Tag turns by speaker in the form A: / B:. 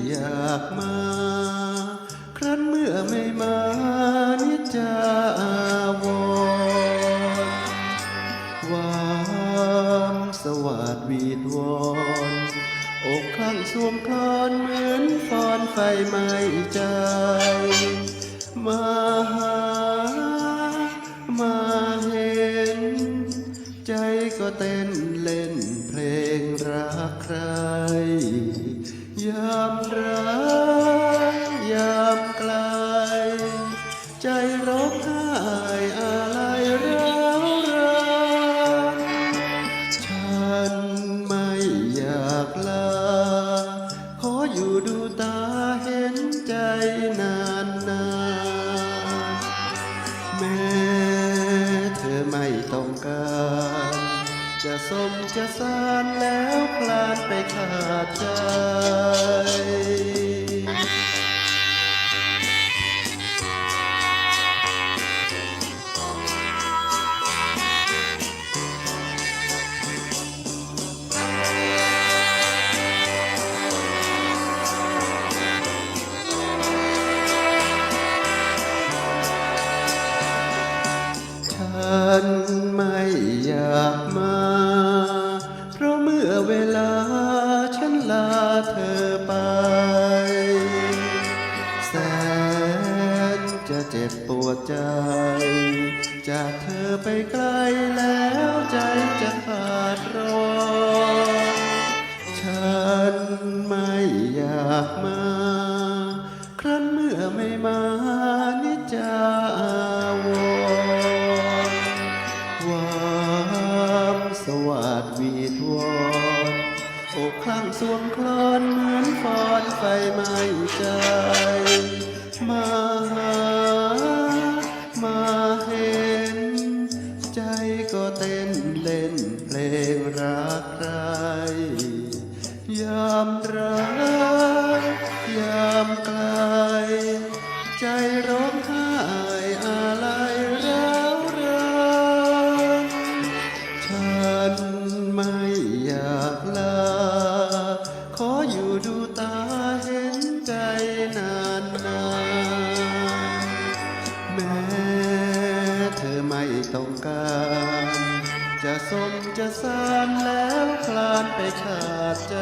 A: อยากมาครั้นเมื่อไม่มานิจจาอาวรณ์ความสวัสดวีดวอนอกคลั่งสวมคลอนเหมือนฟอนไฟไหม้ใจมาหามาเห็นใจก็เต้นเล่นเพลงรักใครยามรักยามไกลใจร้องไห้อะไรร้าวรานฉันไม่อยากลาขออยู่ดูตาเห็นใจนานนานแม้เธอไม่ต้องการจะสมจะสานแล้วพลาดไปขาดใจฉันไม่อยากมาเพราะเมื่อเวลาฉันลาเธอไปแสนจะเจ็บปวดใจจากเธอไปไกลแล้วใจจะขาดร้อนฉันไม่อยากมาครั้นเมื่อไม่มานิจจาอาวรณ์ความสวัสดวีดวอนอกคลั่งสวมคลอนเหมือนฟอนไฟไหม้ใจมาหามาเห็นใจก็เต้นเล่นเพลงรักใครยามรักยามไกลใจร้องไห้อะไรร้าวรานฉันไม่อยากลาขออยู่ดูตาเห็นใจนานนานแม้เธอไม่ต้องการจะสมจะสานแล้วคลานไปขาดใจ